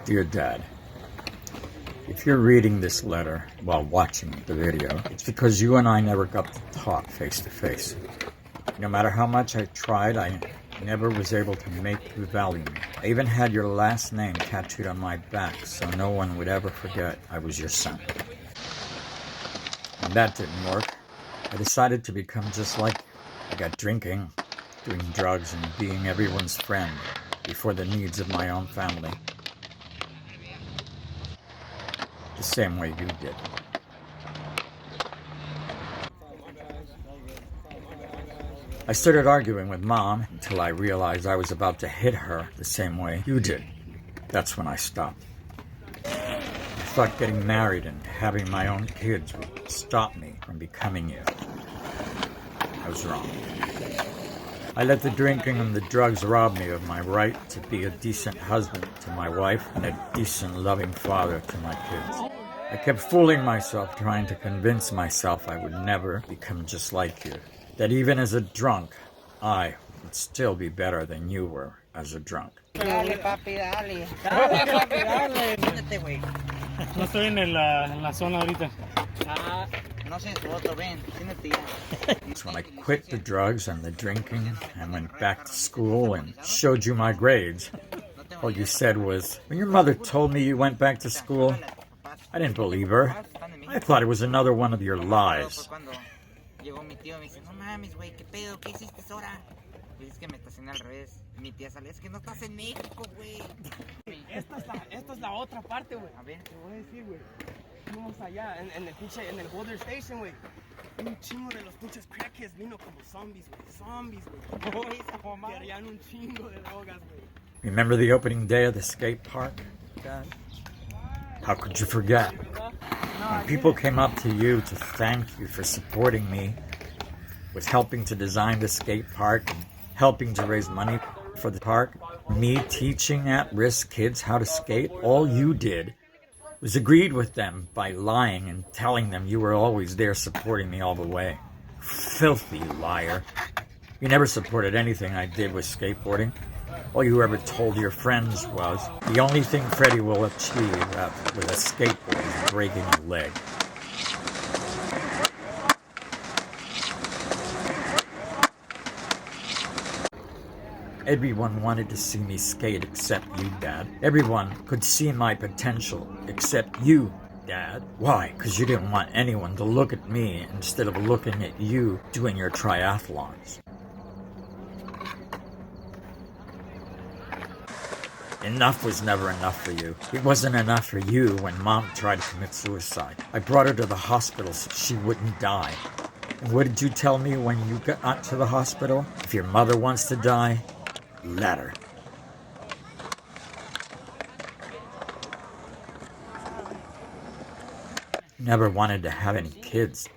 Dear Dad, if you're reading this letter while watching the video, it's because you and I never got to talk face to face. No matter how much I tried, I never was able to make you value me. I even had your last name tattooed on my back so no one would ever forget I was your son. And that didn't work. I decided to become just like you. I got drinking, doing drugs, and being everyone's friend before the needs of my own family. The same way you did. I started arguing with Mom until I realized I was about to hit her the same way you did. That's when I stopped. I thought getting married and having my own kids would stop me from becoming you. I was wrong. I let the drinking and the drugs rob me of my right to be a decent husband to my wife and a decent, loving father to my kids. I kept fooling myself, trying to convince myself I would never become just like you. That even as a drunk, I would still be better than you were as a drunk. Dale, papi, dale. Dale, papi, dale. Siéntate, güey. No estoy en la zona ahorita. Ah, no sé, su otro, ven, siéntate ya. That's when I quit the drugs and the drinking and went back to school and showed you my grades. All you said was, when your mother told me you went back to school, I didn't believe her. I thought it was another one of your lies. Llegó mi tío y me dice, no mames, güey, ¿qué pedo? ¿Qué hiciste ahora? Y es que me estacioné al revés. Y mi tía sale, es que no estás en México, güey. Esta es la otra parte, güey. A ver. Te voy a decir, güey. Fuimos allá en el Boulder Station, güey. Un chingo de los pinches crackheads vino como zombies, güey. Zombies, güey. Querían un chingo de drogas, güey. Remember the opening day of the skate park, Dad? How could you forget? When people came up to you to thank you for supporting me with helping to design the skate park and helping to raise money for the park, me teaching at-risk kids how to skate, all you did was agreed with them by lying and telling them you were always there supporting me all the way. Filthy liar. You never supported anything I did with skateboarding. All you ever told your friends was, the only thing Freddie will achieve with a skateboard is breaking a leg. Everyone wanted to see me skate except you, Dad. Everyone could see my potential except you, Dad. Why? Because you didn't want anyone to look at me instead of looking at you doing your triathlons. Enough was never enough for you. It wasn't enough for you when Mom tried to commit suicide. I brought her to the hospital so she wouldn't die. And what did you tell me when you got to the hospital? If your mother wants to die, let her. You never wanted to have any kids.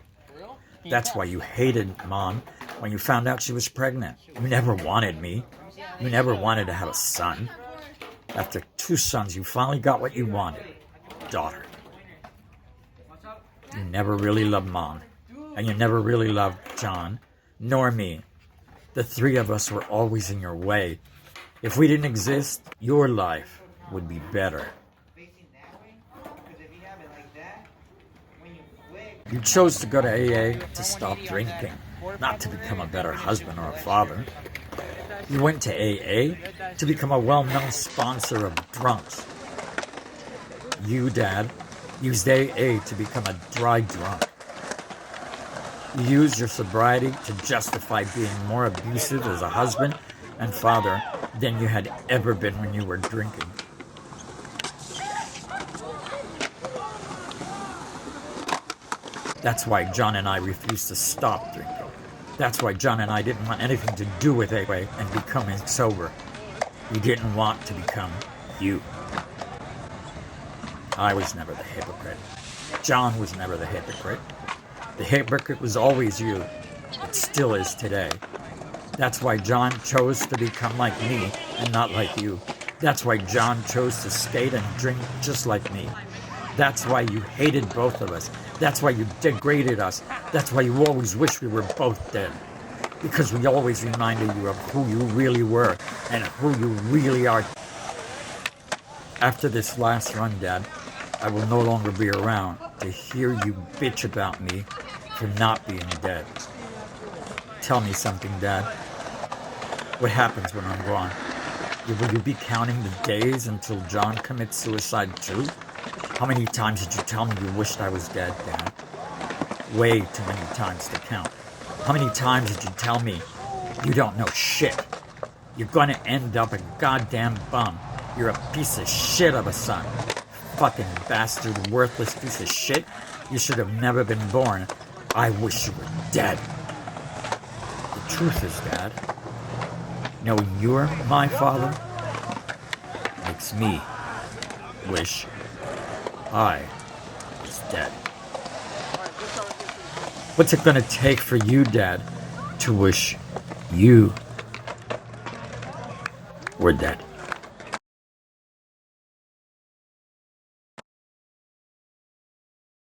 That's why you hated Mom when you found out she was pregnant. You never wanted me. You never wanted to have a son. After 2 sons, you finally got what you wanted. Daughter. You never really loved Mom. And you never really loved John, nor me. The 3 of us were always in your way. If we didn't exist, your life would be better. You chose to go to AA to stop drinking, not to become a better husband or a father. You went to AA to become a well-known sponsor of drunks. You, Dad, used AA to become a dry drunk. You used your sobriety to justify being more abusive as a husband and father than you had ever been when you were drinking. That's why John and I refused to stop drinking. That's why John and I didn't want anything to do with AA and becoming sober. We didn't want to become you. I was never the hypocrite. John was never the hypocrite. The hypocrite was always you. It still is today. That's why John chose to become like me and not like you. That's why John chose to skate and drink just like me. That's why you hated both of us. That's why you degraded us. That's why you always wished we were both dead. Because we always reminded you of who you really were and who you really are. After this last run, Dad, I will no longer be around to hear you bitch about me for not being dead. Tell me something, Dad. What happens when I'm gone? Will you be counting the days until John commits suicide too? How many times did you tell me you wished I was dead, Dad? Way too many times to count. How many times did you tell me you don't know shit? You're gonna end up a goddamn bum. You're a piece of shit of a son. Fucking bastard, worthless piece of shit. You should have never been born. I wish you were dead. The truth is, Dad, knowing you're my father makes me wish I was dead. What's it gonna take for you, Dad, to wish you were dead?